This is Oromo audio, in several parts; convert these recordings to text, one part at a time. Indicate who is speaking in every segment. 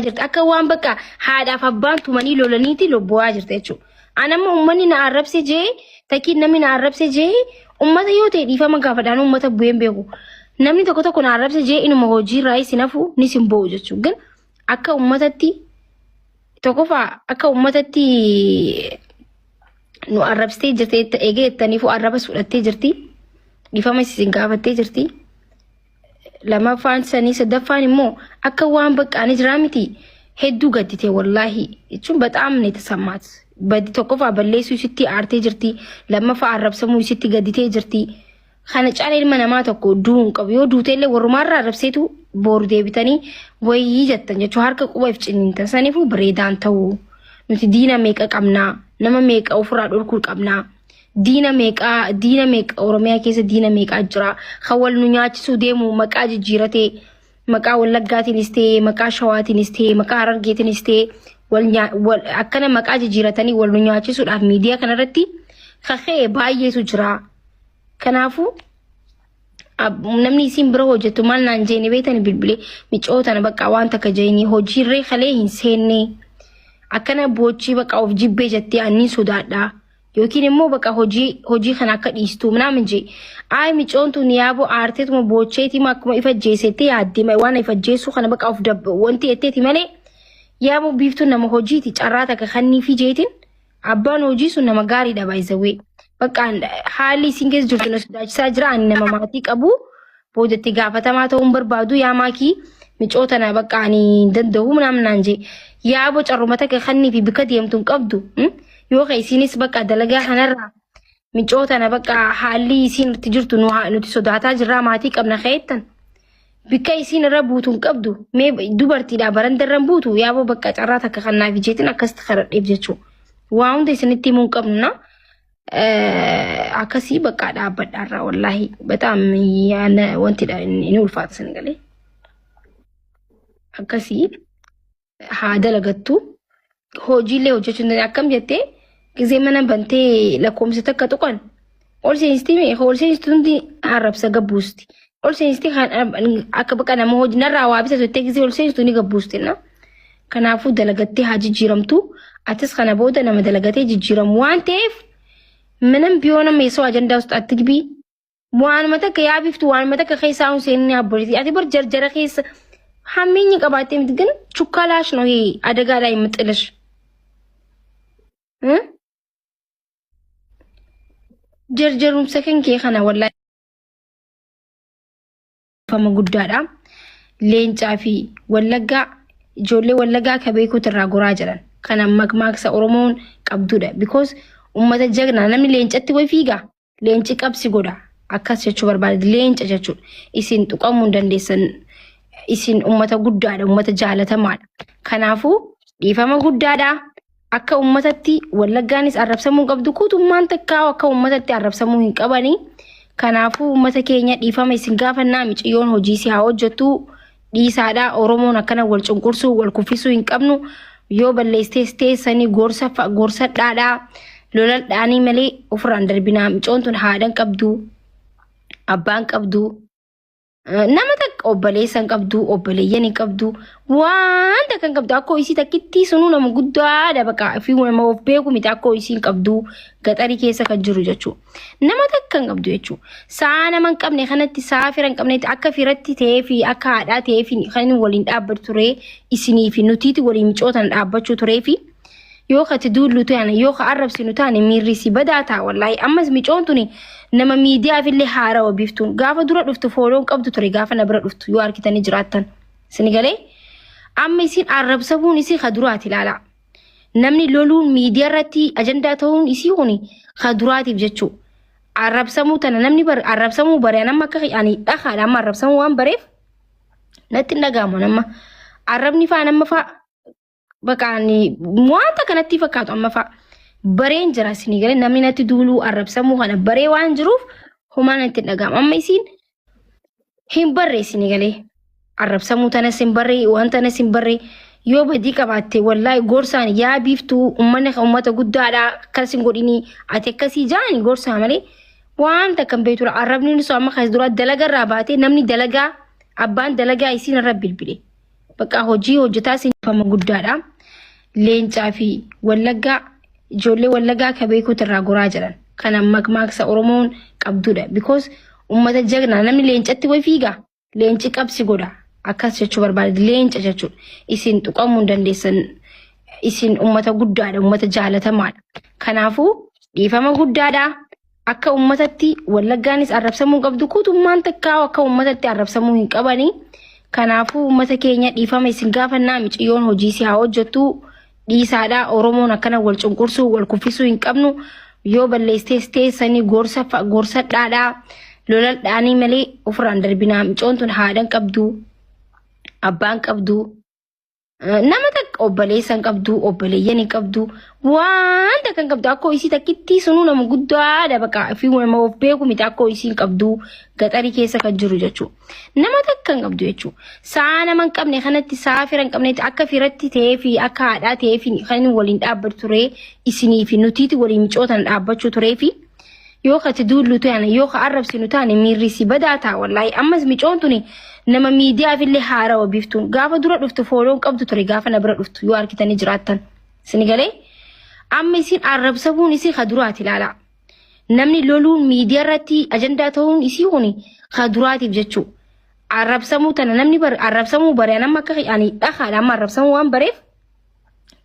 Speaker 1: jirti akka waan bakka haadhaaf abbaan tumanii lolaniiti lobbo'aa jirti jechuudha. Anamma uummanni na arrabse jee takkiin namni na arrabse jee uummata yoo ta'e dhiifama gaafadhaan uummata bu'een beeku. Namni tokko na arrabse jee inuma hojii irraa isin hafu ni sin bo'u jechuudha. Gan akka uummatatti tokkoffaa akka uummatatti nu arrabstee jirti eegee ittaniifu arrabas fudhattee jirti. Dhiifama isin gaafattee jirti. Lamaffaan sanii sadaffaan immoo akka waan baqqaanii jira miti hedduu gaddite wallahi jechuun bataam ne tasammaat badi tokkoffaa balleessuu isitti aartee jirti lammaffaa arrabsamuu isitti gadditee jirti kana caalee ilma namaa tokko duun qabu yoo duuteellee warrumaarraa arrabseetu booru deebitanii wayii jettan jechuun harka quba if ciniintan saniifuu bareedaan ta'uu nuti diina meeqa qabnaa nama meeqa ofirraa dhorkuu qabnaa. Diina meeqa Oromiyaa keessa diina meeqa jira hawal nu nyaachisu deemu maqaa jijjiirate maqaa Wallaggaatiin ta'e maqaa Shawaatiin ta'e maqaa Harargeetiin ta'e akkana maqaa jijjiiratanii wal nu nyaachisuudhaaf miidiyaa kanarratti kakee baay'eetu jira. Kanaafuu namni isin bira hojjetu maal naan jeeni beektani bilbilee micootana bakka waan takka jeeni hojiirree kalee hin seenne akkana boochii bakka of jibbee jettee anni sodaadha. Yookiin immoo bakka hojii kana akka dhiistu ምናምን je ay micoontu niyaabo aarteetuma boocheetima akkuma ifa jeesettee yaaddima waan ifa jeesu kana bakka of dab wanti etteeti malee yaabo biiftu nama hojiiti carraa takka kannii fi jeetin abbaan hojii sun nama gaariidha baay'isawee bakka haalli isin keessa jirtu na sodaachisaa jira ani nama maatii qabu boodatti gaafatamaa ta'uun barbaadu yaa maakii micootana bakka ani danda'u ምናምን naan je yaabo carruma takka kannii fi bika deemtuun qabdu yoo isinis bakka dalagaa kanarraa micootana bakka haalli isin itti jirtu nuti sodaataa jirraa maatii qabna keettan bikka isin irra buutuun qabdu mee dubartiidha barandarran buutu yaaboo bakka carraa takka kannaaf jeetin akkasitti karadheef jechuudha. Waa hunda isinitti himuun qabna akkasii bakka dhaabbadhaarraa wallaahi bataam wantidha inni ulfaata san galee akkasii haa dalagattu. Hojiilee hojjechuun akkam jettee gisee mana bantee lakkoomsa takka tuqan ol seensitii hundi arrabsa gabbuusti ol seensitii akka bakka nama hojii narraa waa bisa jettee gisee ol seensituu ni gabbuusti na kanaafuu dalagattee haa jijjiiramtu atis kana booda nama dalagatee jijjiiramu waan ta'eef ምንም ቢሆንም የሰው አጀንዳ ውስጥ አትግቢ ዋን መተከ ያቢፍቱ ዋን መተከ ከይሳውን ሰኒ አቦሪቲ አቲ በር ጀርጀረ ከይስ ሐሚኝ ቀባቴ ምትግን ቹካላሽ ነው ይሄ አደጋ ላይ ምጥልሽ ጀርጀሩም ሰከን ከኸና ወላሂ ፈማ ጉዳዳ ሌንጫፊ ወለጋ ጆሌ ወለጋ ከቤኩ ተራጎራ ጀራን ከና መግማክሰ ኦሮሞን ቀብዱደ ቢኮዝ ummata jagna namni leencatti way fiiga leenci qabsi goda akkas jechuu barbaade leenca jechuun isin tuqamuu dandeessan isin ummata guddaadha ummata jaalatamaadha kanaafuu dhiifama guddaadha akka ummatatti wallaggaanis arrabsamuu qabdu kutummaan takkaa akka ummatatti arrabsamuu hin qabani kanaafuu ummata keenya dhiifama isin gaafannaa miciyyoon hojii si haa hojjettu dhiisaadha oromoon akkana wal cunqursuu wal kuffisuu hin qabnu yoo balleessitee sanii gorsa dhaadhaa lolal dhaanii malee ofirraan darbinaa micoontuun haadhan qabdu abbaan qabdu nama takka obboleessan qabdu obboleeyyan qabdu waan takkan qabdu akkoo isii takkitti sunuu nama guddaadha bakka fi nama of beeku miti akkoo isiin qabdu gaxarii keessa kan jiru jechuudha nama takkan qabdu jechuudha saa nama hin qabne kanatti saa fira hin qabnetti akka firatti ta'ee fi akka haadhaa ta'ee fi kan waliin dhaabbatu ture isinii fi nutiiti waliin micootan dhaabbachuu turee fi yoo kati duullu ta'an yoo ka arrabsinu ta'an miirrisi badaata wallahi ammas micoontuni nama miidiyaa fillee haarawa biftuun gaafa dura dhuftu fooloon qabdu ture gaafa na bira dhuftu yoo arkitanii jiraattan sinigalee amma isin arrabsamuun isii ka duraati ilaala namni loluun miidiyaa irratti ajandaa ta'uun isii kuni ka duraatiif jechuu arrabsamuu tana namni arrabsamuu baree nama akka ani dhaqaadha amma arrabsamuu waan bareef natti dhagaamu nama arrabni faa nama faa bakani wanta kanatti fakkaatu amma fa bareen jira sinigalee namni natti duuluu arrabsamuu kana baree waan jiruuf homaan natti dhagaam amma isin hin barree sinigalee arrabsamuu tana sin barree wanta na sin barree yoo badii qabaatte wallahi gorsaan yaa biiftuu ummata guddaadha akkasin godhini ati akkasii jaani gorsaa malee wanta kan beetura arrabni nuso amma kas dura dalagaa irraa baatee namni dalagaa abbaan dalagaa isin irra bilbile Bakka hojii hojjetaa sinfama guddaadha. Leencaa fi wallaggaa ijoollee wallaggaa ka beekuutu irraa goraa jiran. Kana makmaaksa Oromoon qabdudha. Because ummata jagnaa namni leencatti way fiigaa. Leenci qabsi godha. Akkas jechuu barbaade leenca jechuudha. Isin tuqamuu hin dandeessan. Isin ummata guddaadha. Ummata jaalatamaadha. Kanaafuu dhiifama guddaadha. Akka ummatatti wallaggaanis arrabsamuu qabdu kutummaan takkaa akka ummatatti arrabsamuu hin qabani. Kanaafuu ummata keenya dhiifama isin gaafannaa miciyyoon hojii si haa hojjettu dhiisaadha. Oromoon akkana wal cunqursuu wal kuffisuu hin qabnu. Yoo balleessees teessanii gorsadhaadha. Loladhaanii malee ofirraan darbinaa micoon tun haadhan qabdu. Abbaan qabdu. Nama takka obboleessan qabdu obboleeyyan hin qabdu wanta kan qabdu akkoo isii takkitti sunuu nama guddaadha bakka fi nama of beeku miti akkoo isii hin qabdu gaxarii keessa kan jiru jechuudha. Nama takka hin qabdu jechuudha. Saa nama hin qabne kanatti saa fira hin qabnetti akka firatti ta'ee fi akka haadhaa ta'ee fi kan waliin dhaabbatu ture isinii fi nutiiti waliin micootan dhaabbachuu turee fi yoo kati duullu ta'an yoo ka arrabsinu ta'an miirrisi badaa ta'a wallaahi ammas micoon tuni nama miidiyaa fillee haara wabiftuun gaafa dura dhuftu fooloon qabdu ture gaafa na bira dhuftu yoo argitanii jiraattan sinigalee amma isin arrabsamuun isii ka duraati ilaala namni loluun miidiyaa irratti ajandaa ta'uun isii kuni ka duraatiif jechuu arrabsamuu tana namni arrabsamuu bare nama akka ani dhaqaadha amma arrabsamuu waan bareef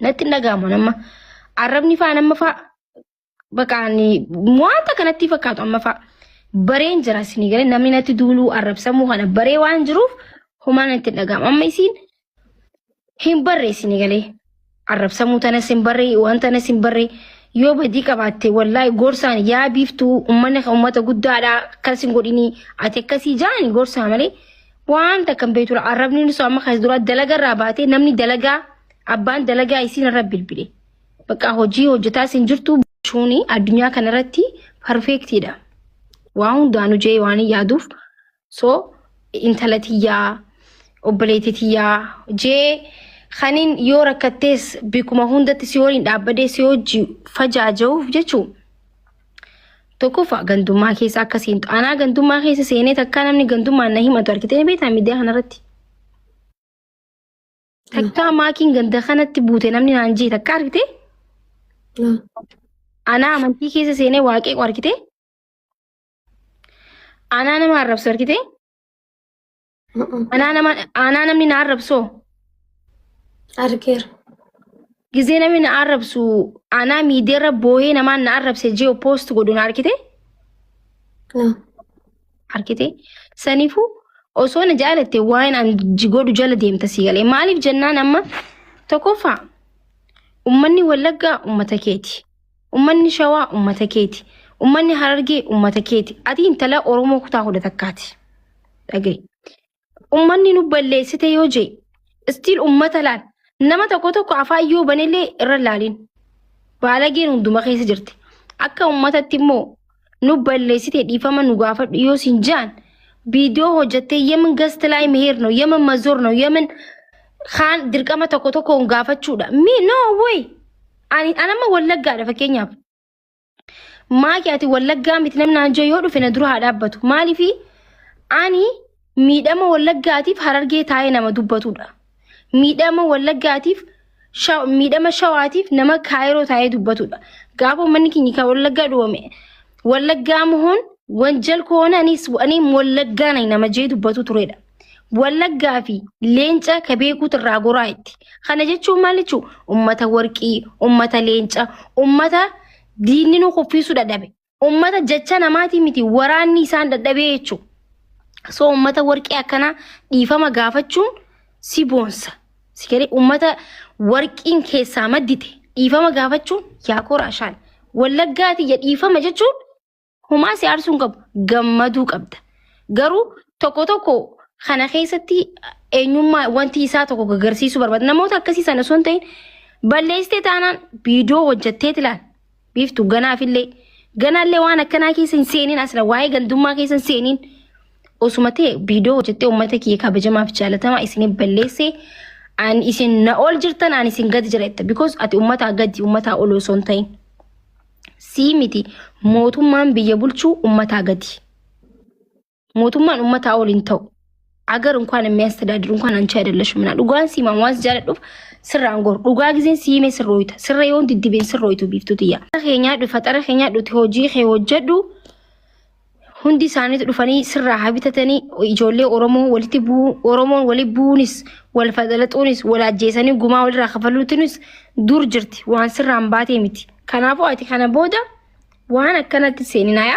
Speaker 1: natti dhagaama nama arrabni faa nama faa baqaani wanta kanatti fakkaatu amma faa bareen jira sinigalee namni natti duuluu arrabsamuu kana baree waan jiruuf homaa natti dhagaama amma isiin hin barree sinigalee arrabsamuu tana sin barree wanta na sin barree yoo badii qabaatte wallaahi gorsaan yaa biiftuu ummanni ummata guddaadha akkasin godhini ati akkasii jaani gorsaa malee wanta kan beektura arrabni nuso amma kas dura dalagarraa baatee namni dalagaa abbaan dalagaa isiin irra bilbile bakka hojii hojjetaa sin jirtu shuuni addunyaa kanarratti perfectidha. Waan hundaanu jee waan yaaduuf so intalatiyyaa obboleetitiyyaa jee kanin yoo rakkattees bikuma hundatti si waliin dhaabbadee si hojii fajaaja'uuf jechuu tokkofa gandummaa keessa akkasiin anaa gandummaa keessa seenee takkaa namni gandummaan na himatu argitee beektaa miidiyaa kanarratti takkaa maakiin ganda kanatti buute namni naan jee takkaa argitee anaa amantii keessa seenee waaqee argitee Ana nama arrabsu argite? Ana namni na arrabsu.
Speaker 2: Argeera.
Speaker 1: Gizee namni na arrabsu ana miidiyaarra boohee namaan na arrabse jee post godhuun argite? Argite? Saniifuu osoo na jaalatte waan an godhu jala deemta si galee. Maaliif jennaan amma tokkoffaa ummanni wallaggaa ummata keeti. Ummanni shawaa ummata keeti. Ummanni harargee ummata keeti. Ati intala Oromoo kutaa hunda takkaati. Dhagee. Ummanni nu balleessite yoo jee still ummata laal. Nama tokko afaan yoo banellee irra laalin. Baalageen hunduma keessa jirti. Akka ummatatti immoo nu balleessite dhiifama nu gaafadhu yoo sin jaan viidiyoo hojjettee yemin gastilaay meherno yemin mazorno yemin kaan dirqama tokko gaafachuudha. No way. Anama wallaggaadha fakkeenyaaf. Maaki ati wallaggaa miti namni naannoo yoo dhufe na dura haa dhaabbatu. Maaliifi ani miidhama wallaggaatiif harargee taa'ee nama dubbatudha. Miidhama wallaggaatiif miidhama shawaatiif nama kaayiroo taa'ee dubbatudha. Gaafa uummanni keenya kan wallaggaa dhuwame wallaggaa muhoon wanjal koona anis wallaggaa nama jee dubbatu turedha. Wallaggaa fi leenca ka beekuutu irraa goraa itti. Kana jechuun maal jechuun uummata warqii, uummata leenca, uummata diinni nu kuffisuu dadhabe. Uummata jecha namaatii miti waraanni isaan dadhabee jechuudha. So uummata warqii akkana dhiifama gaafachuun si boonsa. Si jedhee uummata warqiin keessaa maddite dhiifama gaafachuun yaa koraashaan. Wallaggaati dhiifama jechuun humaa si aarsuun qabu gammaduu qabda. Garuu tokko kana keessatti eenyummaa wanti isaa tokko agarsiisuu barbaada. Namoota akkasii sana osoo hin ta'in balleessitee taanaan viidiyoo hojjettee ilaal. Biiftu ganaallee waan akkanaa keessa hin seenin asirra waa'ee gandummaa keessa hin seenin osuma ta'e viidiyoo hojjettee uummata kiyya kabajamaaf jaalatamaa isin balleessee an isin na ol jirtan an isin gadi jiretta because ati uummataa gadi uummataa ol osoo hin ta'in sii miti mootummaan biyya bulchuu uummataa gadi mootummaan uummataa ol hin ta'u አገር እንኳን የሚያስተዳድር እንኳን አንቺ አይደለሽም እና ዱጋን ሲማማስ ጃለዱፍ ስራንጎር ዱጋ ጊዜን ሲሜ ስሮይታ ስራዮን ድድቤን ስሮይቱ ቢፍቱትያ ኸኛ ፈጠረ ኸኛ ዱት ሆጂ ኸወጀዱ ሁንዲ ሳኔት ዱፈኒ ስራ ሀቢተተኒ ኢጆሌ ኦሮሞ ወልቲ ቡ ኦሮሞን ወሊ ቡኒስ ወልፈደለጡኒስ ወላጄሰኒ ጉማ ወልራ ከፈሉትኒስ ዱር ጅርቲ ዋን ስራ አምባቴ ሚቲ ከናፎ አቲ ከነቦዳ ዋን አከናት ሴኒናያ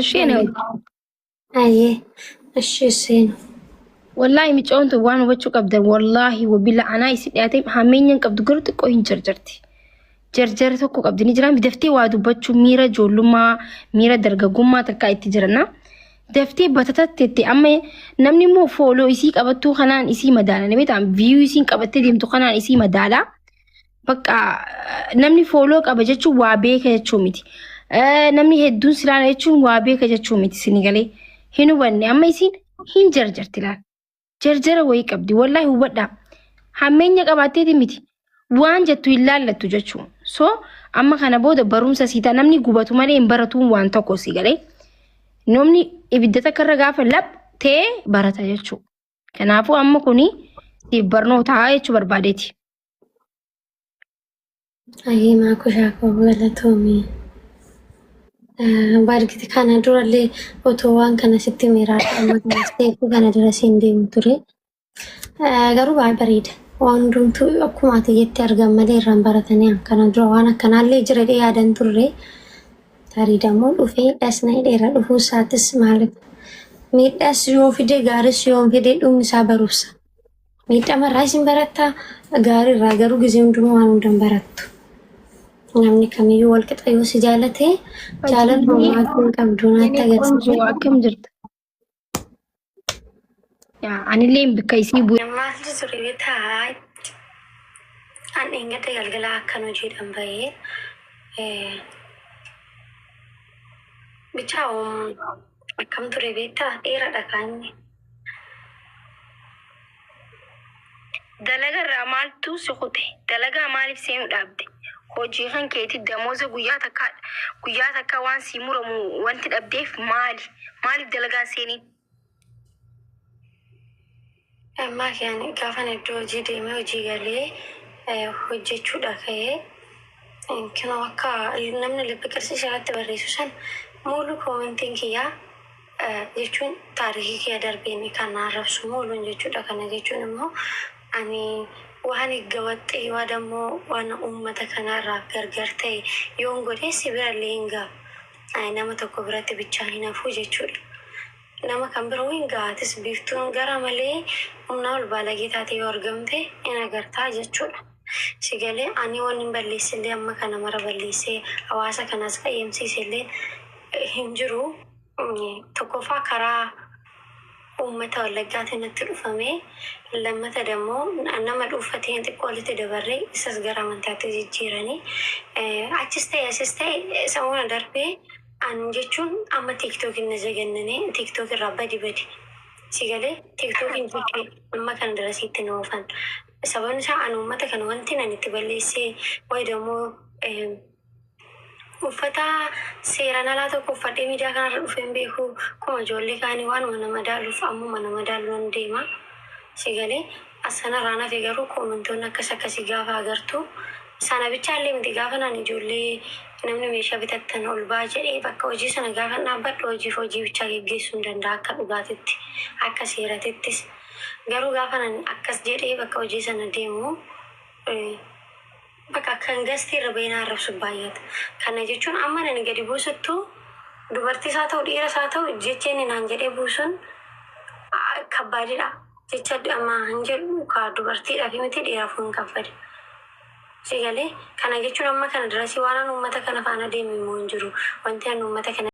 Speaker 1: እሺ ነው
Speaker 2: አየ እሺ ሴን
Speaker 1: والله ميچونت وان وچو قبدر والله وبلا انا يسدياتي حامينن قبد غرت قوين جرجرتي جرجرتو كو قبدني جرام بدفتي وادو بچو ميرا جولما ميرا درغغوما تكايت جرنا دفتي بتتتتي اما نمني مو فولو يسي قبتو خنان يسي مدالا نبيت ام فيو يسي قبتي ديمتو خنان يسي مدالا بقى نمني فولو قبجچو وابي كجچو ميتي نمني هدون سلان يچون وابي كجچو ميتي سنيغلي هنو وني اما يسين هين جرجرتي جرجر وي قبدي والله هو بدا حمينيا قباتي ميتي وان جتو يلالتو جچو سو اما كان بود برومسا سيتا نمني غوبتو مالي امبرتو وان توكو سيغلي نومني ابدتا كرغا فلب تي برتا جچو كنافو اما كوني دي برنو تا يچو برباديتي
Speaker 2: اي ما كوشاكو غلطومي باركتي كان دورالي اوتوان كان ستي ميرا اما ستيكو كان درسين ديم توري غرو بريد وندم تو اكوماتي يتي ارغمالي رامبرتني كان درو وانا كان لي جري يادن توري تاري دمو دوفي دسناي ديرا دوفو ساتس مالت ميداس يو فيدي غارس يوم فيدي دوم سابروس ميتا مرايسين برتا غاري راغرو غزيم دمو وانو دمبرتو namni kamiyyuu wal qixxayuu si jaalate jaalala maatiin qabduun agarsiisu
Speaker 1: كم جرت يعني لين بكايسي بو
Speaker 2: namni zuriita an ingate galgala akkanu jedhan baye bicha akkam ture beeta dheera dhaqaanni
Speaker 1: dalaga ramaltu suqute dalaga maalif seenu dhabde hojii kan keeti damoza guyyaa takka waan simuramu wanti dhabdeef maali dalaga seeni
Speaker 2: amma yani gaafan iddoo hojii deemee hojii galee hojjechuudha ka'ee kino akka namni lubbi qarsiishaatti barreessu san muulu koomentiin kiyyaa jechuun taarikii kiyya darbeen kan arrabsu muuluun jechuudha. Kana jechuun immoo ani waan gawaxxee waa dammoo waan uummata kanarraa gargar ta'e yoon godhee si birallee hin ga'a nama tokko biratti bichaa hin hafuu jechuudha. nama kan biroo hin gaatis biiftuun gara malee humna ol baalagee taatee yoo argamte hin agartaa jechuudha. Sigalee ani waan hin balleessillee amma kana mara balleessee hawaasa kanas qayyamsiisillee hin jiru. Tokkoffaa karaa uummata Wallaggaatiin itti dhufamee lammata dammoo nama dhuunfatee xiqqoo walitti dabarree isas gara amantaatti jijjiiranii achis ta'e asis ta'e sammuna darbee an jechuun amma tiktookiin na jagannanee tiktook irraa badi sigalee tiktookiin jechuun amma kana darasiitti na oofan sababni isaa an uummata kana wanti nan itti balleessee wayi dammoo uffata seeraan alaa tokko uffadhee miidiyaa kanarra dhufeen beeku kuma ijoollee kaanii waanuma nama daaluuf ammuma nama daaluun deema sigalee assanarraa nafe garuu koomentoonni akkasii gaafa agartu sana bichaallee miti gaafa naan ijoollee namni meeshaa bitattan ol baa jedhee bakka hojii sana gaafa dhaabbadhu hojii bichaa geggeessuu hin danda'a akka dhugaatitti akka seeratittis garuu gaafa naan akkas jedhee bakka hojii sana deemu bakka kan gastii irra baay'inaa arrabsu baay'ata. Kana jechuun amma nani gadi buusattu dubartii isaa ta'u dhiira isaa ta'u jecheen naan jedhee buusun kabbaadidha. Jecha amma hin jedhu ka dubartiidhaaf miti dhiiraaf hin kabbade. Sigalee kana jechuun amma kana darasii waan uummata kana faana deemu immoo hin jiru. Wanti an uummata kana